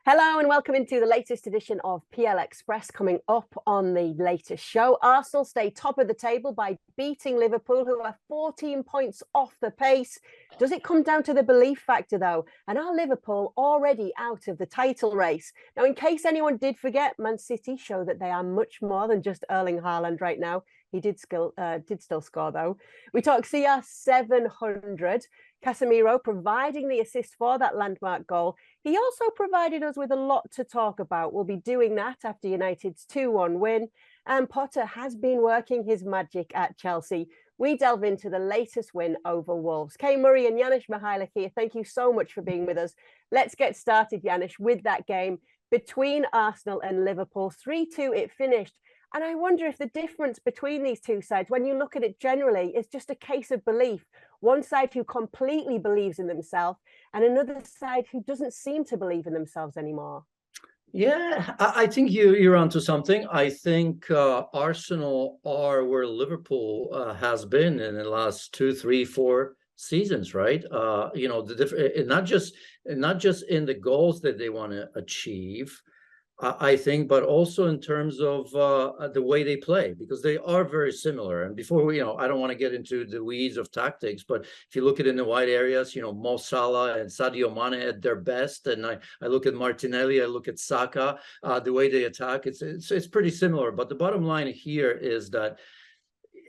Hello and welcome into the latest edition of PL Express. Coming up on the latest show, Arsenal stay top of the table by beating Liverpool, who are 14 points off the pace. Does it come down to the belief factor, though? And are Liverpool already out of the title race? Now, in case anyone did forget, Man City show that they are much more than just Erling Haaland right now. He did still score, though. We talk CR700. Casemiro providing the assist for that landmark goal. He also provided us with a lot to talk about. We'll be doing that after United's 2-1 win. And Potter has been working his magic at Chelsea. We delve into the latest win over Wolves. Kane Murray and Janusz Michallik here. Thank you so much for being with us. Let's get started, Janusz, with that game between Arsenal and Liverpool. 3-2 it finished. And I wonder if the difference between these two sides, when you look at it generally, is just a case of belief. One side who completely believes in themselves and another side who doesn't seem to believe in themselves anymore. Yeah, I think you're onto something. I think Arsenal are where Liverpool has been in the last 2, 3, 4 seasons, right? Not just in the goals that they want to achieve, I think, but also in terms of the way they play, because they are very similar. And before we, I don't want to get into the weeds of tactics, but if you look at it in the wide areas, Mo Salah and Sadio Mane at their best, and I look at Martinelli, I look at Saka, the way they attack, it's pretty similar. But the bottom line here is that,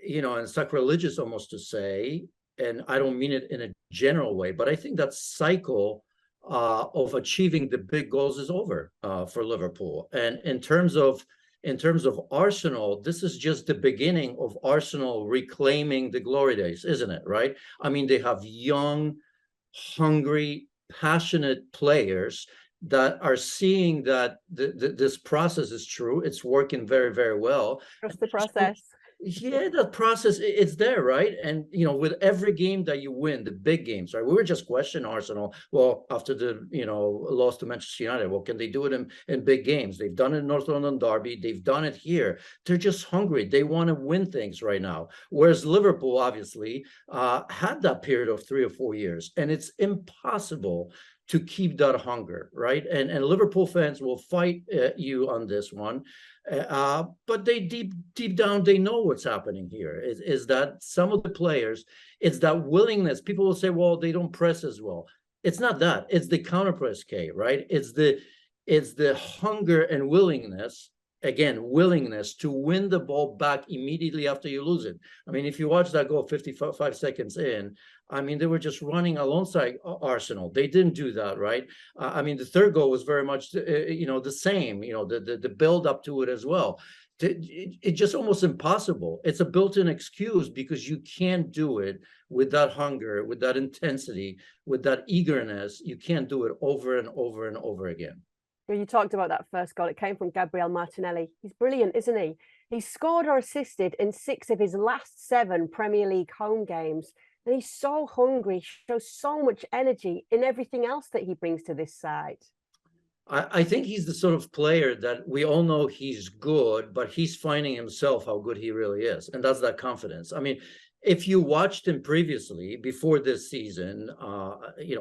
and sacrilegious almost to say, and I don't mean it in a general way, but I think that cycle of achieving the big goals is over for Liverpool. And in terms of Arsenal, this is just the beginning of Arsenal reclaiming the glory days, isn't it? Right? I mean, they have young, hungry, passionate players that are seeing that this process is true. It's working very, very well. Trust the process. Yeah, the process, it's there, right? And with every game that you win, the big games, right? We were just questioning Arsenal. Well, after the loss to Manchester United, well, can they do it in big games? They've done it in North London Derby. They've done it here. They're just hungry. They want to win things right now. Whereas Liverpool obviously had that period of 3 or 4 years, and it's impossible to keep that hunger, right? And Liverpool fans will fight you on this one. But they deep down, they know what's happening here. Is that some of the players, it's that willingness. People will say, well, they don't press as well. It's not that. It's the counter press, K, right? It's the hunger and willingness. Again, willingness to win the ball back immediately after you lose it. I mean, if you watch that goal 55 seconds in, I mean, they were just running alongside Arsenal. They didn't do that, right? I mean, the third goal was very much, the same, the build up to it as well. It's just almost impossible. It's a built-in excuse because you can't do it with that hunger, with that intensity, with that eagerness. You can't do it over and over and over again. You talked about that first goal. It came from Gabriel Martinelli. He's brilliant, isn't he? He's scored or assisted in 6 of his last 7 Premier League home games. And he's so hungry, shows so much energy in everything else that he brings to this side. I think he's the sort of player that we all know he's good, but he's finding himself how good he really is. And that's that confidence. I mean, if you watched him previously, before this season,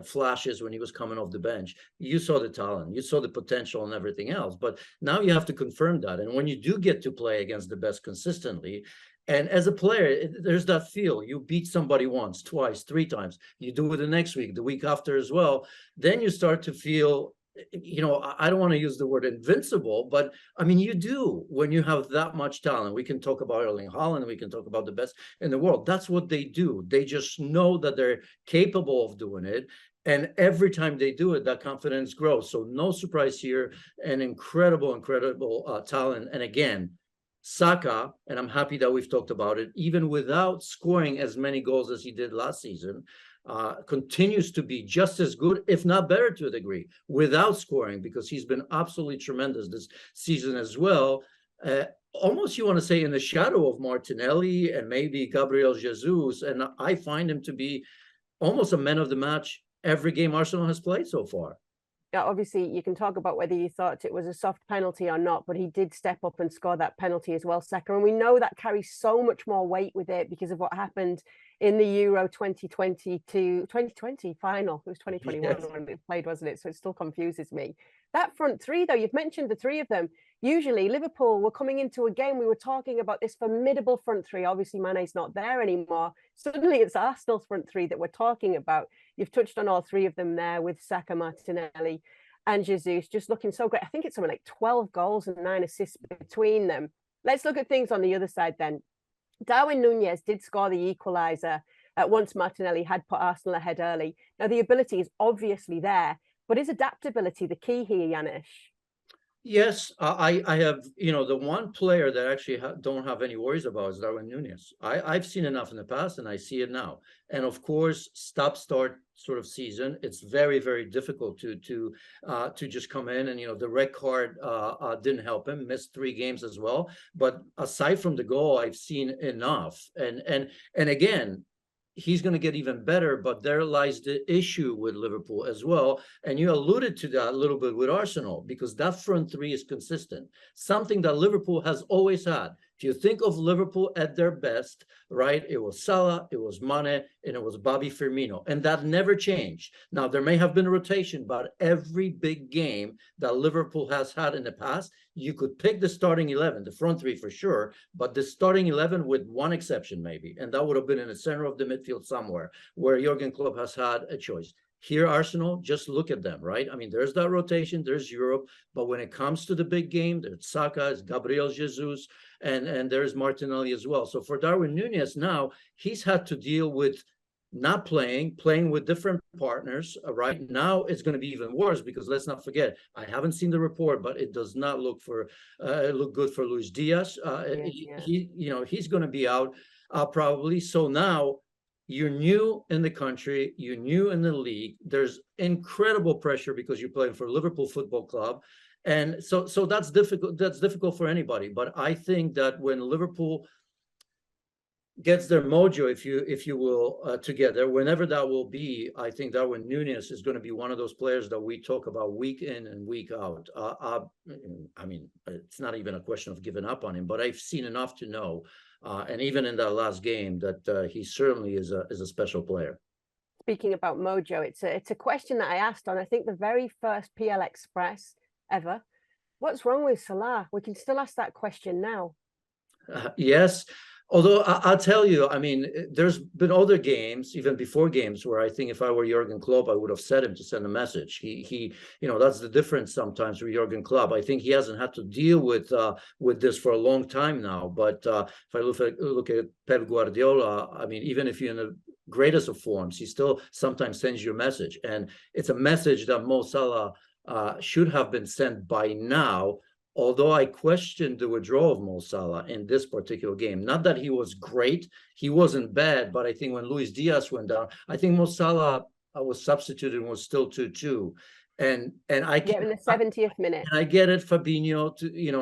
flashes when he was coming off the bench, you saw the talent, you saw the potential and everything else. But now you have to confirm that. And when you do get to play against the best consistently, and as a player, there's that feel. You beat somebody once, twice, 3 times. You do it the next week, the week after as well. Then you start to feel, I don't want to use the word invincible, but I mean, you do when you have that much talent. We can talk about Erling Haaland, we can talk about the best in the world. That's what they do. They just know that they're capable of doing it. And every time they do it, that confidence grows. So no surprise here, an incredible talent. And again, Saka, and I'm happy that we've talked about it, even without scoring as many goals as he did last season, continues to be just as good, if not better to a degree, without scoring, because he's been absolutely tremendous this season as well. Almost, you want to say, in the shadow of Martinelli and maybe Gabriel Jesus. And I find him to be almost a man of the match every game Arsenal has played so far. Yeah, obviously, you can talk about whether you thought it was a soft penalty or not, but he did step up and score that penalty as well, Saka. And we know that carries so much more weight with it because of what happened in the Euro 2020 final. It was 2021 when it played, wasn't it? So it still confuses me. That front three, though, you've mentioned the three of them. Usually Liverpool were coming into a game, we were talking about this formidable front three. Obviously, Mane's not there anymore. Suddenly it's Arsenal's front three that we're talking about. You've touched on all three of them there with Saka, Martinelli and Jesus, just looking so great. I think it's something like 12 goals and 9 assists between them. Let's look at things on the other side then. Darwin Núñez did score the equaliser once Martinelli had put Arsenal ahead early. Now, the ability is obviously there, but is adaptability the key here, Janusz? Yes, I have, the one player that actually don't have any worries about is Darwin Núñez. I've seen enough in the past and I see it now. And of course, stop-start sort of season, it's very, very difficult to just come in, and the red card didn't help him, missed 3 games as well. But aside from the goal, I've seen enough. And again, he's going to get even better, but there lies the issue with Liverpool as well. And you alluded to that a little bit with Arsenal, because that front three is consistent, something that Liverpool has always had. If you think of Liverpool at their best, right, it was Salah, it was Mane, and it was Bobby Firmino, and that never changed. Now, there may have been a rotation, but every big game that Liverpool has had in the past, you could pick the starting 11, the front three for sure, but the starting 11 with one exception maybe, and that would have been in the center of the midfield somewhere, where Jurgen Klopp has had a choice. Here, Arsenal, just look at them, right? I mean, there's that rotation, there's Europe, but when it comes to the big game, there's Saka, it's Gabriel Jesus, and there's Martinelli as well. So for Darwin Núñez now, he's had to deal with not playing with different partners. Right now, it's going to be even worse, because let's not forget, I haven't seen the report, but it does not look good for Luis Diaz. He's going to be out probably. So now, you're new in the country, you're new in the league. There's incredible pressure because you're playing for Liverpool Football Club. And so that's difficult. That's difficult for anybody. But I think that when Liverpool gets their mojo, if you will, together, whenever that will be, I think Darwin Núñez is going to be one of those players that we talk about week in and week out. I mean, it's not even a question of giving up on him, but I've seen enough to know, and even in that last game, that he certainly is a special player. Speaking about mojo, it's a question that I asked on, I think, the very first PL Express ever. What's wrong with Salah? We can still ask that question now. Yes. Although I'll tell you, I mean, there's been other games, even before games, where I think if I were Jurgen Klopp, I would have said him to send a message. He that's the difference sometimes with Jurgen Klopp. I think he hasn't had to deal with this for a long time now. But if I look at Pep Guardiola, I mean, even if you're in the greatest of forms, he still sometimes sends you a message, and it's a message that Mo Salah should have been sent by now. Although I questioned the withdrawal of Mo Salah in this particular game. Not that he was great, he wasn't bad, but I think when Luis Diaz went down, I think Mo Salah was substituted and was still 2-2. And I get in the 70th minute. And I get it, Fabinho,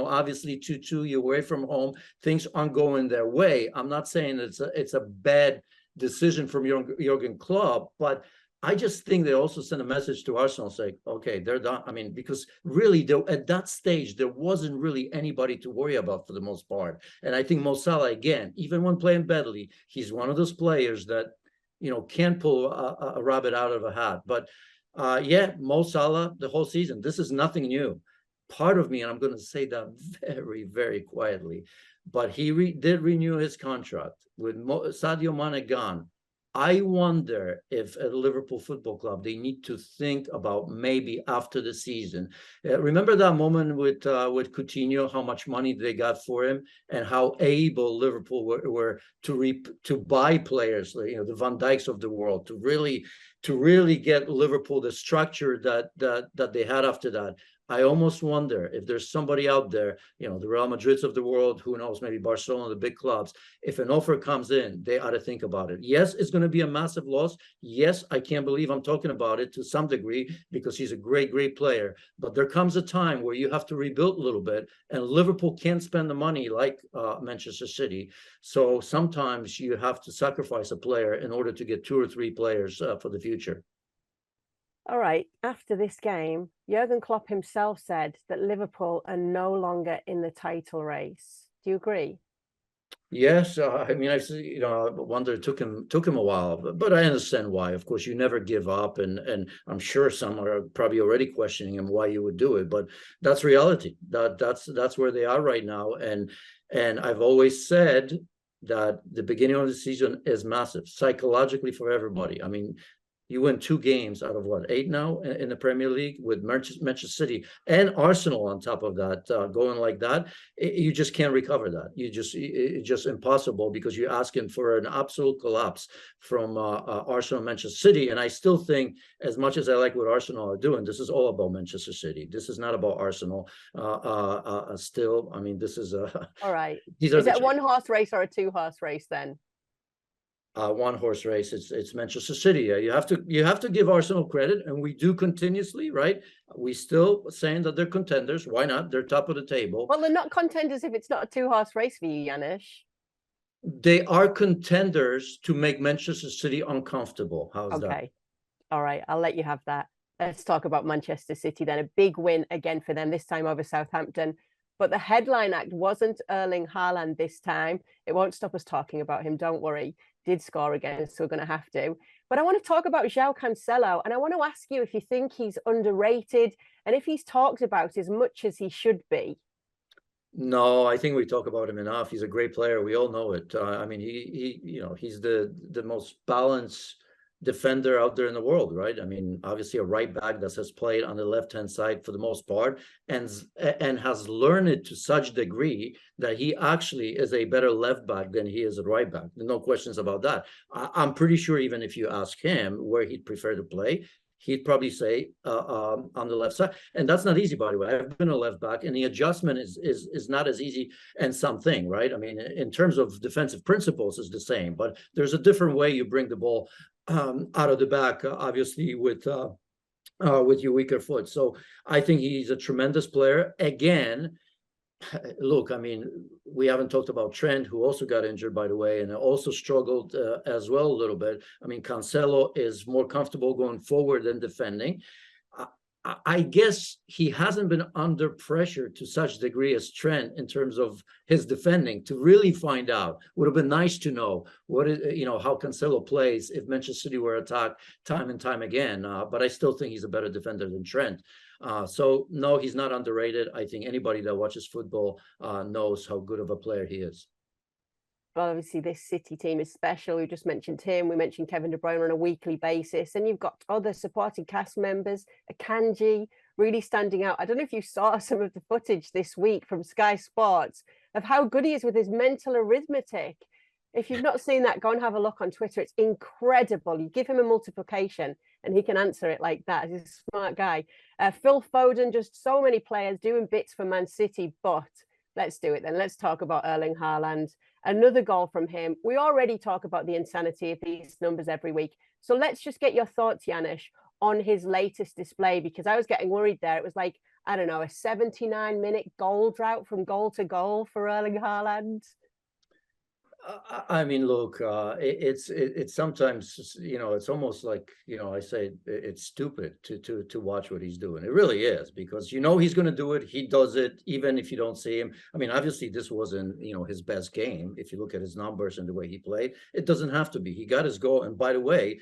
obviously 2-2, you're away from home, things aren't going their way. I'm not saying it's a bad decision from Jurgen Klopp, but I just think they also sent a message to Arsenal saying, okay, they're done. I mean, because really, at that stage, there wasn't really anybody to worry about for the most part. And I think Mo Salah, again, even when playing badly, he's one of those players that, can pull a rabbit out of a hat. But Mo Salah, the whole season, this is nothing new. Part of me, and I'm going to say that very, very quietly, but he did renew his contract with Sadio Mane gone. I wonder if at Liverpool Football Club, they need to think about maybe after the season. Remember that moment with Coutinho, how much money they got for him and how able Liverpool were to buy players, the Van Dijks of the world, to really get Liverpool the structure that they had after that. I almost wonder if there's somebody out there, the Real Madrids of the world, who knows, maybe Barcelona, the big clubs, if an offer comes in, they ought to think about it. Yes, it's going to be a massive loss. Yes, I can't believe I'm talking about it to some degree, because he's a great, great player. But there comes a time where you have to rebuild a little bit, and Liverpool can't spend the money like Manchester City. So sometimes you have to sacrifice a player in order to get 2 or 3 players for the future. All right, after this game, Jurgen Klopp himself said that Liverpool are no longer in the title race. Do you agree? Yes, I mean, I wonder it took him a while, but I understand why. Of course, you never give up, and I'm sure some are probably already questioning him why you would do it, but that's reality. That's where they are right now, and I've always said that the beginning of the season is massive psychologically for everybody. I mean, you win 2 games out of what, 8 now in the Premier League with Manchester City and Arsenal on top of that, going like that. You just can't recover that. It's just impossible because you're asking for an absolute collapse from Arsenal, Manchester City. And I still think, as much as I like what Arsenal are doing, this is all about Manchester City. This is not about Arsenal. Still, I mean, this is All right. these are Is the it a 1-horse race or a 2-horse race then? 1-horse race. It's Manchester City. You have to give Arsenal credit, and we do continuously, right? We still saying that they're contenders. Why not? They're top of the table. Well, they're not contenders if it's not a 2-horse race for you, Janusz. They are contenders to make Manchester City uncomfortable. How's that? Okay. All right. I'll let you have that. Let's talk about Manchester City then. A big win again for them, this time over Southampton. But the headline act wasn't Erling Haaland this time. It won't stop us talking about him. Don't worry. Did score again, so we're going to have to. But I want to talk about João Cancelo, and I want to ask you if you think he's underrated and if he's talked about as much as he should be. No, I think we talk about him enough. He's a great player. We all know it. I mean, he's the most balanced defender out there in the world, right? I mean, obviously a right back that has played on the left-hand side for the most part and has learned it to such degree that he actually is a better left back than he is a right back. No questions about that. I'm pretty sure even if you ask him where he'd prefer to play, he'd probably say on the left side. And that's not easy, by the way. I've been a left back, and the adjustment is not as easy and something, right? I mean, in terms of defensive principles, is the same, but there's a different way you bring the ball out of the back, obviously with your weaker foot. So I think he's a tremendous player. Again, look, I mean, we haven't talked about Trent, who also got injured, by the way, and also struggled as well a little bit. I mean, Cancelo is more comfortable going forward than defending. I guess he hasn't been under pressure to such degree as Trent in terms of his defending to really find out. Would have been nice to know what is, how Cancelo plays if Manchester City were attacked time and time again. But I still think he's a better defender than Trent. So no, he's not underrated. I think anybody that watches football knows how good of a player he is. Well, obviously, this City team is special. We just mentioned him. We mentioned Kevin De Bruyne on a weekly basis. And you've got other supporting cast members, Akanji, really standing out. I don't know if you saw some of the footage this week from Sky Sports of how good he is with his mental arithmetic. If you've not seen that, go and have a look on Twitter. It's incredible. You give him a multiplication and he can answer it like that. He's a smart guy. Phil Foden, just so many players doing bits for Man City. But let's do it then. Let's talk about Erling Haaland. Another goal from him. We already talk about the insanity of these numbers every week. So let's just get your thoughts, Janusz, on his latest display, because I was getting worried there. It was like, I don't know, a 79-minute goal drought from goal to goal for Erling Haaland. I mean, look, it's sometimes, it's almost like, I say it's stupid to watch what he's doing. It really is, because he's going to do it. He does it even if you don't see him. I mean, obviously this wasn't, his best game. If you look at his numbers and the way he played, it doesn't have to be. He got his goal. And by the way,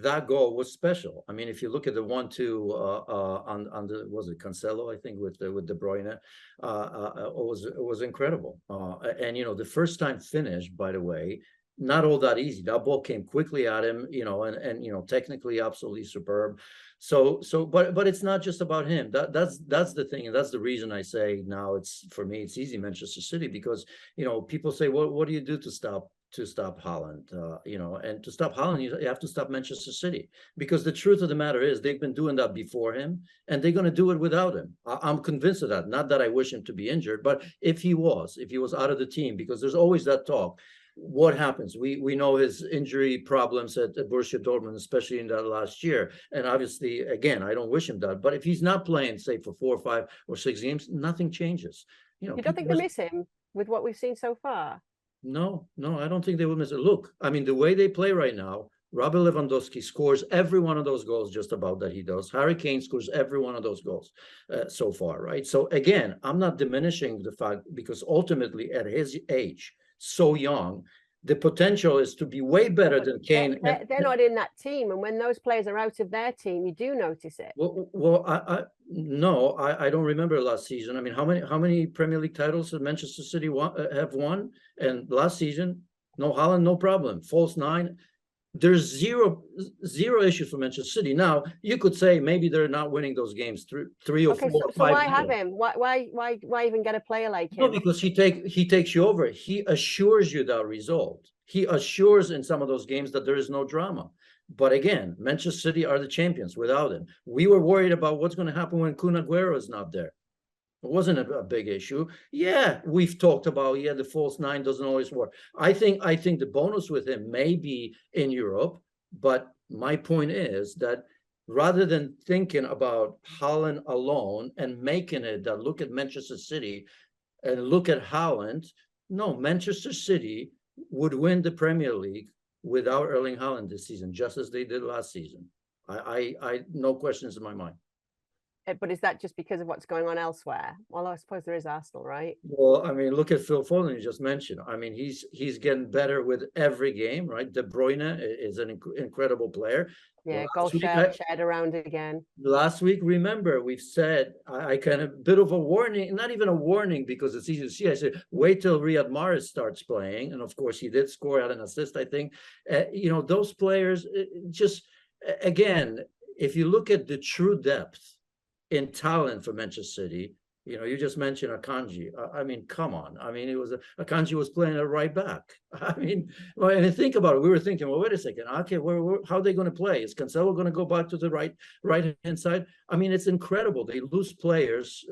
that goal was special. I mean, if you look at the 1-2 on the, was it Cancelo, I think, with De Bruyne, it was incredible. And the first time finish, by the way, not all that easy. That ball came quickly at him, and technically absolutely superb. But it's not just about him. That's the thing, and that's the reason I say now for me it's easy Manchester City, because people say, well, what do you do to stop Haaland? And to stop Haaland, you have to stop Manchester City, because the truth of the matter is they've been doing that before him, and they're going to do it without him. I'm convinced of that. Not that I wish him to be injured, but if he was out of the team, because there's always that talk. What happens? We know his injury problems at Borussia Dortmund, especially in that last year. And obviously, again, I don't wish him that. But if he's not playing, say, for 4 or 5 or 6 games, nothing changes. You don't think they miss him with what we've seen so far? No, I don't think they will miss it. Look, I mean, the way they play right now, Robert Lewandowski scores every one of those goals just about that he does. Harry Kane scores every one of those goals so far, right? So again, I'm not diminishing the fact, because ultimately at his age, so young. The potential is to be way better than Kane. They're not in that team, and when those players are out of their team, you do notice it. Well, I don't remember last season. I mean, how many Premier League titles have Manchester City have won? And last season, no Haaland, no problem. False nine. There's zero issues for Manchester City. Now, you could say maybe they're not winning those games three or four or so five. Why have him? Why even get a player like him? No, because he takes you over. He assures you that result. He assures in some of those games that there is no drama. But again, Manchester City are the champions without him. We were worried about what's going to happen when Kun Aguero is not there. It wasn't a big issue. Yeah, we've talked about, the false nine doesn't always work. I think the bonus with him may be in Europe, but my point is that rather than thinking about Haaland alone and making it that look at Manchester City and look at Haaland, no, Manchester City would win the Premier League without Erling Haaland this season, just as they did last season. I no questions in my mind. But is that just because of what's going on elsewhere? Well, I suppose there is Arsenal, right? Well, I mean, look at Phil Foden you just mentioned. I mean, he's getting better with every game, right? De Bruyne is an incredible player. Yeah, goal shared around again. Last week, remember, we've said, I kind of bit of a warning, not even a warning because it's easy to see. I said, wait till Riyad Mahrez starts playing. And of course, he did score out an assist, I think. Those players, just, again, if you look at the true depth in talent for Manchester City, you just mentioned Akanji. I mean, come on. I mean, Akanji was playing a right back. I mean, and think about it. We were thinking, well, wait a second. Okay, how are they going to play? Is Cancelo going to go back to the right-hand side? I mean, it's incredible. They lose players,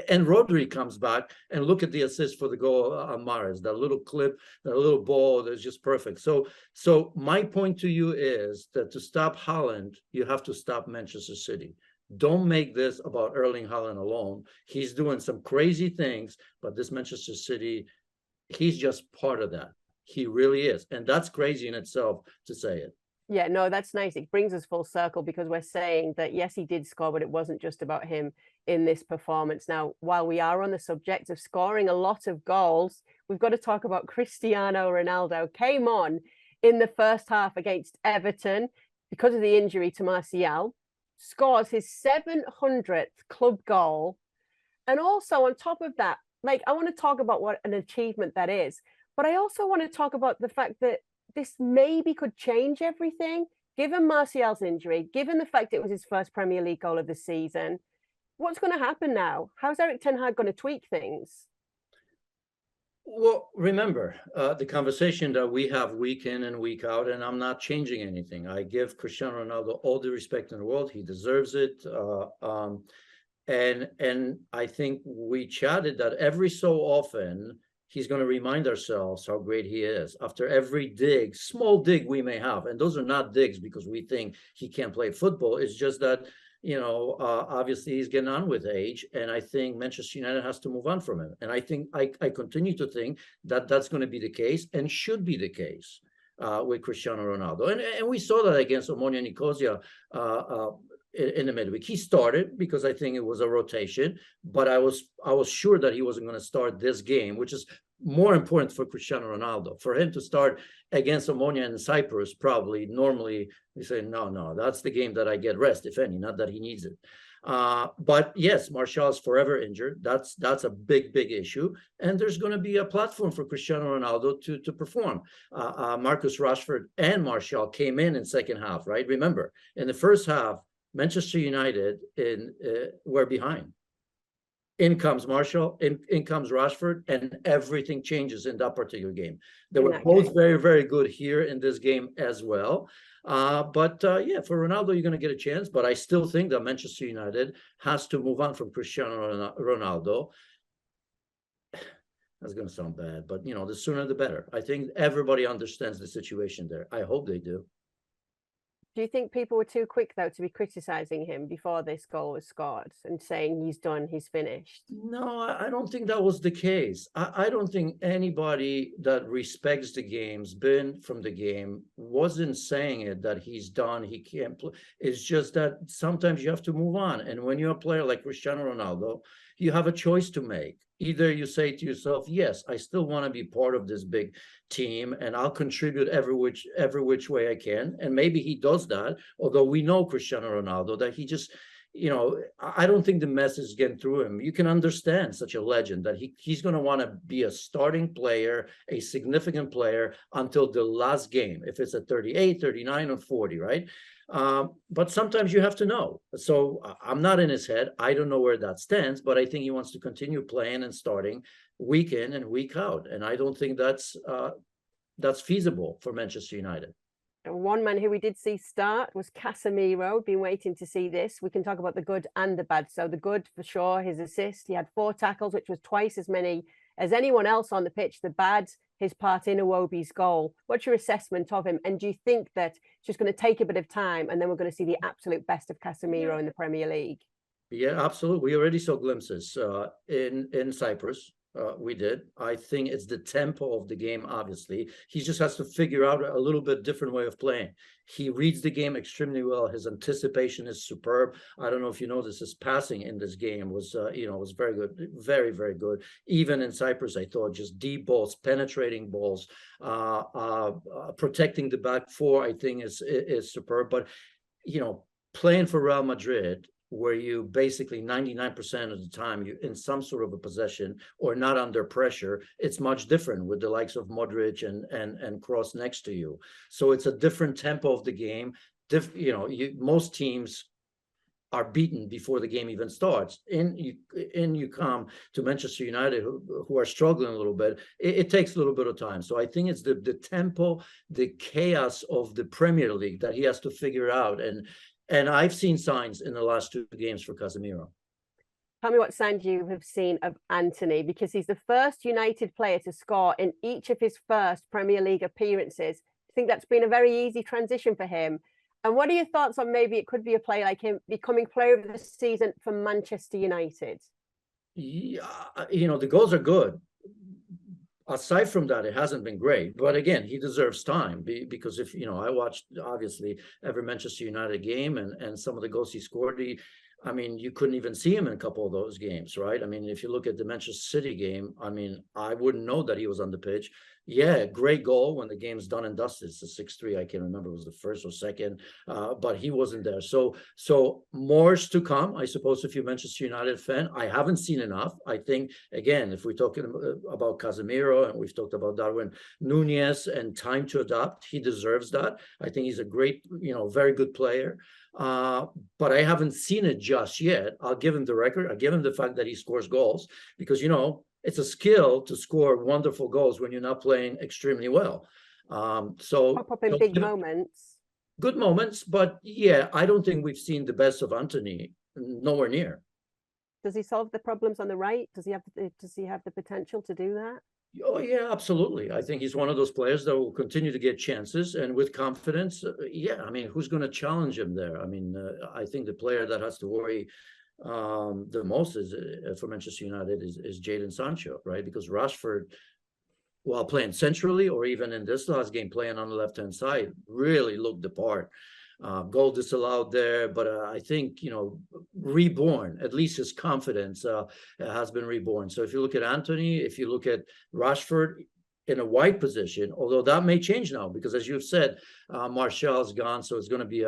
and Rodri comes back, and look at the assist for the goal on Mahrez. That little clip, that little ball, that's just perfect. So my point to you is that to stop Haaland, you have to stop Manchester City. Don't make this about Erling Haaland alone. He's doing some crazy things, but this Manchester City, he's just part of that. He really is. And that's crazy in itself to say it. Yeah, no, that's nice. It brings us full circle because we're saying that, yes, he did score, but it wasn't just about him in this performance. Now, while we are on the subject of scoring a lot of goals, we've got to talk about Cristiano Ronaldo. Came on in the first half against Everton because of the injury to Martial. Scores his 700th club goal. And also on top of that, I want to talk about what an achievement that is. But I also want to talk about the fact that this maybe could change everything, given Martial's injury, given the fact it was his first Premier League goal of the season. What's going to happen now? How's Erik ten Hag going to tweak things? Well, remember the conversation that we have week in and week out, and I'm not changing anything. I give Cristiano Ronaldo all the respect in the world. He deserves it. And I think we chatted that every so often he's going to remind ourselves how great he is after every small dig we may have. And those are not digs because we think he can't play football. It's just that obviously he's getting on with age, and I think Manchester United has to move on from him. And I think I continue to think that that's going to be the case and should be the case with Cristiano Ronaldo. And we saw that against Omonia Nicosia in the midweek. He started because I think it was a rotation, but I was sure that he wasn't going to start this game, which is more important for Cristiano Ronaldo. For him to start against Omonia in Cyprus, probably normally we say, no, that's the game that I get rest, if any, not that he needs it. But yes, Martial is forever injured. That's a big issue. And there's going to be a platform for Cristiano Ronaldo to perform. Marcus Rashford and Martial came in second half, right? Remember, in the first half, Manchester United were behind. In comes Martial, in comes Rashford, and everything changes in that particular game. They were both very, very good here in this game as well. But for Ronaldo, you're going to get a chance. But I still think that Manchester United has to move on from Cristiano Ronaldo. That's going to sound bad, but the sooner the better. I think everybody understands the situation there. I hope they do. Do you think people were too quick, though, to be criticising him before this goal was scored and saying he's done, he's finished? No, I don't think that was the case. I don't think anybody that respects the game's been from the game wasn't saying it, that he's done, he can't play. It's just that sometimes you have to move on. And when you're a player like Cristiano Ronaldo, you have a choice to make. Either you say to yourself, yes, I still want to be part of this big team and I'll contribute every which way I can. And maybe he does that, although we know Cristiano Ronaldo, that he just, I don't think the message is getting through him. You can understand such a legend that he's going to want to be a starting player, a significant player until the last game, if it's at 38, 39 or 40, right? But sometimes you have to know. So I'm not in his head. I don't know where that stands, but I think he wants to continue playing and starting week in and week out. And I don't think that's feasible for Manchester United. And one man who we did see start was Casemiro. Been waiting to see this. We can talk about the good and the bad. So the good, for sure, his assist. He had 4 tackles, which was twice as many as anyone else on the pitch. The bad, his part in Iwobi's goal. What's your assessment of him? And do you think that it's just going to take a bit of time and then we're going to see the absolute best of Casemiro in the Premier League? Yeah, absolutely. We already saw glimpses in Cyprus. We did. I think it's the tempo of the game, obviously. He just has to figure out a little bit different way of playing. He reads the game extremely well. His anticipation is superb. I don't know if you noticed, his passing in this game was, was very good. Very, very good. Even in Cyprus, I thought just deep balls, penetrating balls, protecting the back four, I think is superb. But, playing for Real Madrid, where you basically 99% of the time you're in some sort of a possession or not under pressure, it's much different with the likes of Modric and Kroos next to you. So it's a different tempo of the game. Most teams are beaten before the game even starts. You come to Manchester United, who are struggling a little bit. It takes a little bit of time. So I think it's the tempo, the chaos of the Premier League that he has to figure out. And I've seen signs in the last 2 games for Casemiro. Tell me what signs you have seen of Antony, because he's the first United player to score in each of his first Premier League appearances. I think that's been a very easy transition for him. And what are your thoughts on maybe it could be a player like him becoming player of the season for Manchester United? Yeah, the goals are good. Aside from that, it hasn't been great. But again, he deserves time because if, I watched, obviously, every Manchester United game and some of the goals he scored, you couldn't even see him in a couple of those games, right? If you look at the Manchester City game, I wouldn't know that he was on the pitch. Yeah, great goal when the game's done and dusted. It's a 6-3. I can't remember if it was the first or second, but he wasn't there. So more's to come, I suppose, if you're a Manchester United fan. I haven't seen enough. I think, again, if we're talking about Casemiro and we've talked about Darwin Núñez and time to adapt, he deserves that. I think he's a great, very good player. But I haven't seen it just yet. I'll give him the record. I'll give him the fact that he scores goals because, it's a skill to score wonderful goals when you're not playing extremely well. Pop up in big moments. Good moments, but yeah, I don't think we've seen the best of Antony. Nowhere near. Does he solve the problems on the right? Does he have the potential to do that? Oh yeah, absolutely. I think he's one of those players that will continue to get chances and with confidence. Who's going to challenge him there? I think the player that has to worry the most is for Manchester United is Jadon Sancho, right? Because Rashford, while playing centrally or even in this last game playing on the left-hand side, really looked the part. Goal disallowed there, but I think, reborn, at least his confidence has been reborn. So if you look at Antony, if you look at Rashford in a wide position, although that may change now because, as you've said, Martial's gone, so it's going to be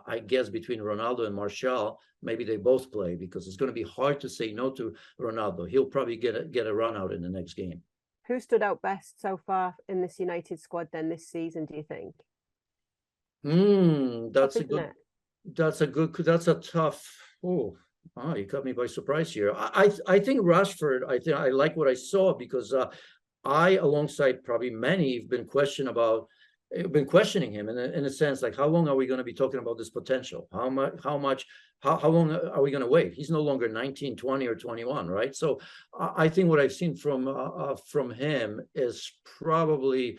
I guess between Ronaldo and Martial, maybe they both play because it's going to be hard to say no to Ronaldo. He'll probably get a run out in the next game. Who stood out best so far in this United squad then this season, do you think? That's a tough. You caught me by surprise here. I think Rashford, I like what I saw because I, alongside probably many, have been questioning him in a sense, like how long are we going to be talking about this potential? How long are we going to wait? He's no longer 19, 20 or 21, right? So I think what I've seen from him is probably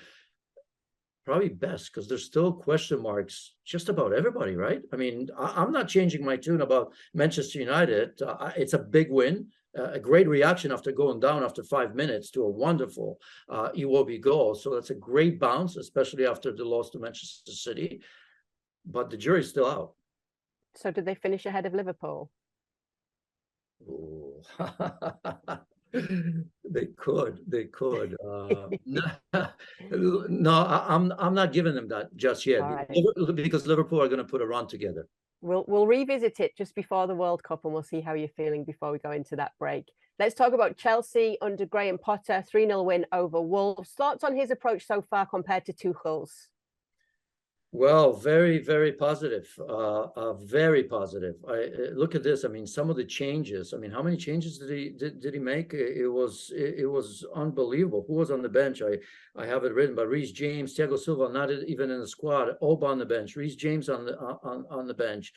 best because there's still question marks just about everybody, right? I'm not changing my tune about Manchester United. It's a big win, a great reaction after going down after 5 minutes to a wonderful Iwobi goal. So that's a great bounce, especially after the loss to Manchester City. But the jury's still out. So did they finish ahead of Liverpool? Ooh. They could. No, no, I'm not giving them that just yet All right. because Liverpool are going to put a run together. We'll revisit it just before the World Cup, and we'll see how you're feeling before we go into that break. Let's talk about Chelsea under Graham Potter, 3-0 win over Wolves. Thoughts on his approach so far compared to Tuchel's? Well, very, very positive. Very positive. I look at this. I mean, some of the changes. I mean, how many changes did he make? It was unbelievable. Who was on the bench? I have it written, but Reece James, Thiago Silva, not even in the squad. Oba on the bench. Reece James on the bench,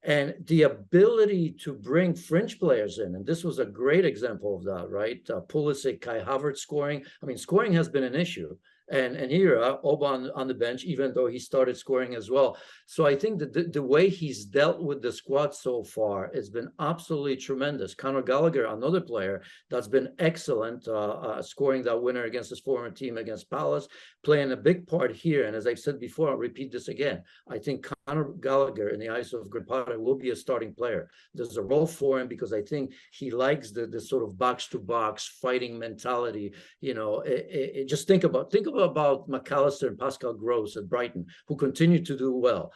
and the ability to bring French players in. And this was a great example of that, right? Pulisic, Kai Havertz scoring. I mean, scoring has been an issue. And here, Oban on the bench, even though he started scoring as well. So I think that the way he's dealt with the squad so far has been absolutely tremendous. Conor Gallagher, another player that's been excellent, scoring that winner against his former team against Palace, playing a big part here. And as I've said before, I'll repeat this again. I think Conor Gallagher, in the eyes of Graham Potter, will be a starting player. There's a role for him because I think he likes the sort of box-to-box fighting mentality. You know, just think about McAllister and Pascal Gross at Brighton, who continue to do well.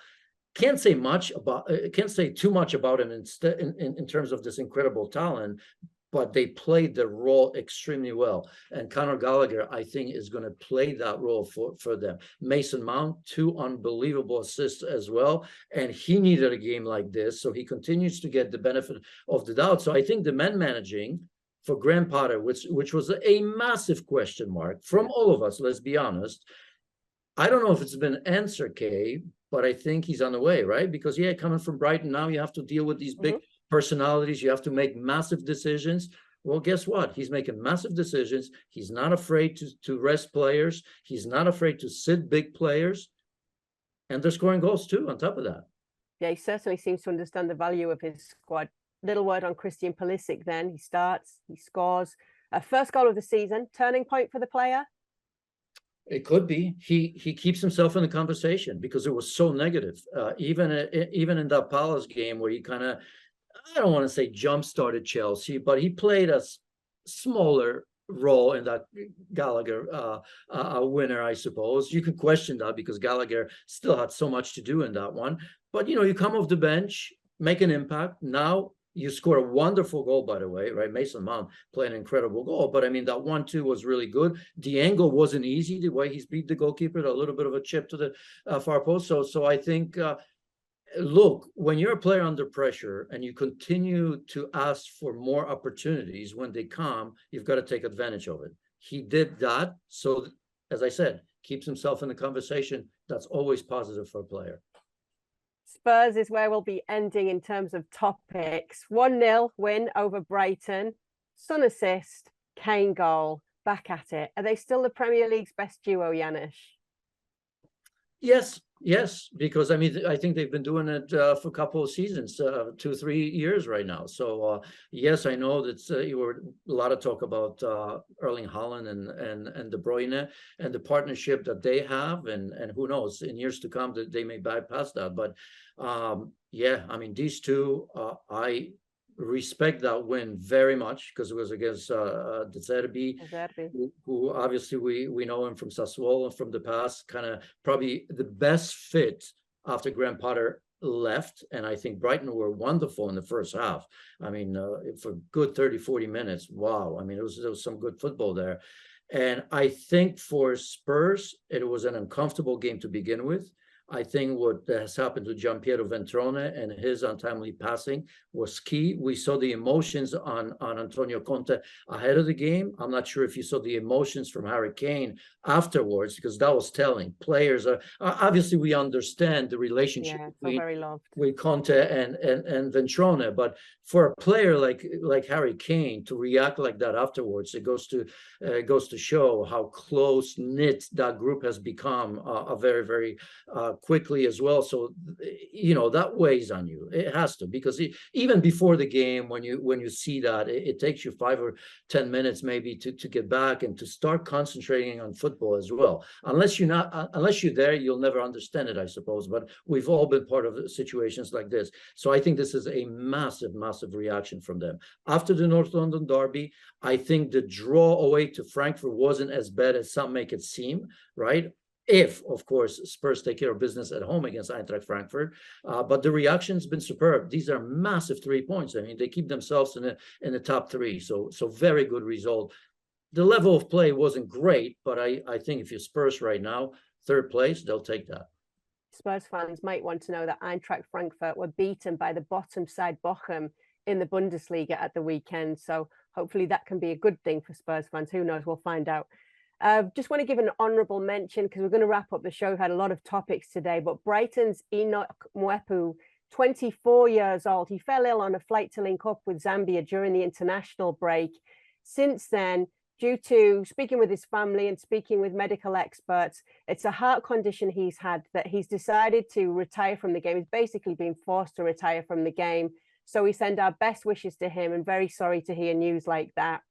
Can't say too much about him in terms of this incredible talent, but they played the role extremely well. And Conor Gallagher, I think, is going to play that role for them. Mason Mount, 2 unbelievable assists as well. And he needed a game like this, so he continues to get the benefit of the doubt. So I think the men managing for Graham Potter, which was a massive question mark from all of us, let's be honest. I don't know if it's been answered, Kay, but I think he's on the way, right? Because, yeah, coming from Brighton, now you have to deal with these big personalities. You have to make massive decisions. Well, guess what? He's making massive decisions. He's not afraid to rest players. He's not afraid to sit big players. And they're scoring goals, too, on top of that. Yeah, he certainly seems to understand the value of his squad. Little word on Christian Pulisic then. He starts, he scores. First goal of the season, turning point for the player? It could be. He keeps himself in the conversation because it was so negative. Even in that Palace game where he kind of, I don't want to say jump-started Chelsea, but he played a smaller role in that Gallagher winner, I suppose. You can question that because Gallagher still had so much to do in that one. But, you know, you come off the bench, make an impact. Now you score a wonderful goal, by the way, right? Mason Mount played an incredible goal. But, I mean, that 1-2 was really good. The angle wasn't easy, the way he's beat the goalkeeper, a little bit of a chip to the far post. So I think, look, when you're a player under pressure and you continue to ask for more opportunities when they come, you've got to take advantage of it. He did that. So, as I said, keeps himself in the conversation. That's always positive for a player. Spurs is where we'll be ending in terms of topics. 1-0 win over Brighton. Son assist, Kane goal, back at it. Are they still the Premier League's best duo, Janusz? Yes, because I mean, I think they've been doing it for a couple of seasons, 2-3 years right now. So yes, I know that you were a lot of talk about Erling Haaland and De Bruyne and the partnership that they have, and who knows, in years to come that they may bypass that. But yeah, I mean, these two, I respect that win very much because it was against De Zerbi, who obviously we know him from Sassuolo from the past, kind of probably the best fit after Graham Potter left. And I think Brighton were wonderful in the first half. I mean, for good 30-40 minutes, wow. I mean, there was some good football there. And I think for Spurs, it was an uncomfortable game to begin with. I think what has happened to Gianpiero Ventrone and his untimely passing was key. We saw the emotions on Antonio Conte ahead of the game. I'm not sure if you saw the emotions from Harry Kane afterwards, because that was telling. Players are obviously, we understand the relationship with Conte and Ventrone, but for a player like Harry Kane to react like that afterwards, it goes to show how close knit that group has become. A very, very quickly as well. So, that weighs on you. It has to, because even before the game, when you see that, it takes you 5 or 10 minutes maybe to get back and to start concentrating on football as well. Unless you're there, you'll never understand it, I suppose. But we've all been part of situations like this. So I think this is a massive, massive reaction from them. After the North London derby, I think the draw away to Frankfurt wasn't as bad as some make it seem, right? If, of course, Spurs take care of business at home against Eintracht Frankfurt. But the reaction's been superb. These are massive 3 points. I mean, they keep themselves in the top 3. So very good result. The level of play wasn't great, but I think if you're Spurs right now, 3rd place, they'll take that. Spurs fans might want to know that Eintracht Frankfurt were beaten by the bottom side Bochum in the Bundesliga at the weekend. So hopefully that can be a good thing for Spurs fans. Who knows? We'll find out. Just want to give an honourable mention, because we're going to wrap up the show. We've had a lot of topics today, but Brighton's Enoch Mwepu, 24 years old. He fell ill on a flight to link up with Zambia during the international break. Since then, due to speaking with his family and speaking with medical experts, it's a heart condition he's had that he's decided to retire from the game. He's basically been forced to retire from the game. So we send our best wishes to him, and very sorry to hear news like that.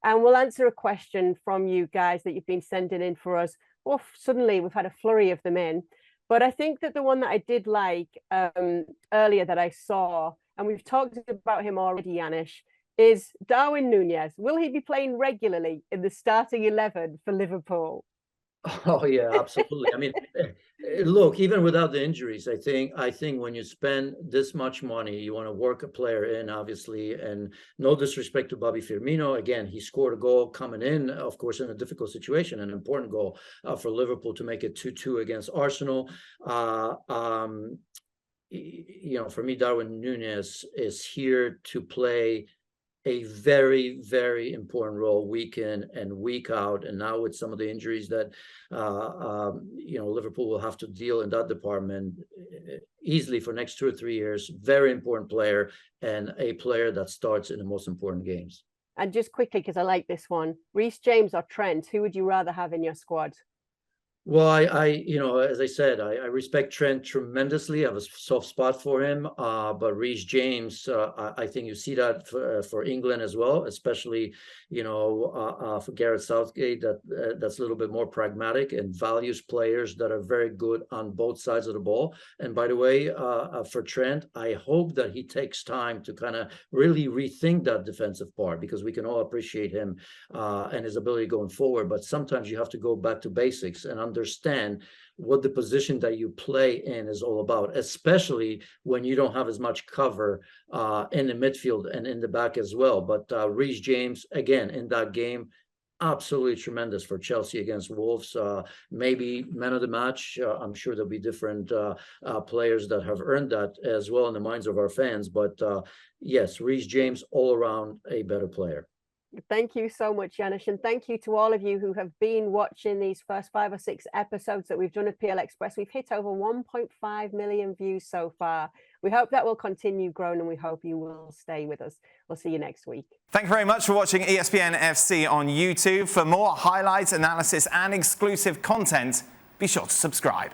And we'll answer a question from you guys that you've been sending in for us. Well, suddenly we've had a flurry of them in. But I think that the one that I did like earlier that I saw, and we've talked about him already, Janusz, is Darwin Núñez. Will he be playing regularly in the starting 11 for Liverpool? Oh yeah, absolutely. I mean, look, even without the injuries, I think when you spend this much money, you want to work a player in, obviously. And no disrespect to Bobby Firmino, again, he scored a goal coming in, of course, in a difficult situation, an important goal for Liverpool to make it 2-2 against Arsenal. For me, Darwin Núñez is here to play a very, very important role week in and week out. And now with some of the injuries that, Liverpool will have to deal in that department easily for next 2 or 3 years. Very important player, and a player that starts in the most important games. And just quickly, because I like this one, Reece James or Trent, who would you rather have in your squad? Well, as I said, I respect Trent tremendously. I have a soft spot for him. But Reece James, I think you see that for England as well, especially, for Gareth Southgate, that's a little bit more pragmatic and values players that are very good on both sides of the ball. And by the way, for Trent, I hope that he takes time to kind of really rethink that defensive part, because we can all appreciate him and his ability going forward. But sometimes you have to go back to basics and understand what the position that you play in is all about, especially when you don't have as much cover in the midfield and in the back as well. But Reece James, again, in that game, absolutely tremendous for Chelsea against Wolves. Maybe man of the match. I'm sure there'll be different players that have earned that as well in the minds of our fans. But yes, Reece James, all around a better player. Thank you so much, Janusz, and thank you to all of you who have been watching these first 5 or 6 episodes that we've done of PL Express. We've hit over 1.5 million views so far. We hope that will continue growing, and we hope you will stay with us. We'll see you next week. Thank you very much for watching ESPN FC on YouTube. For more highlights, analysis, and exclusive content, be sure to subscribe.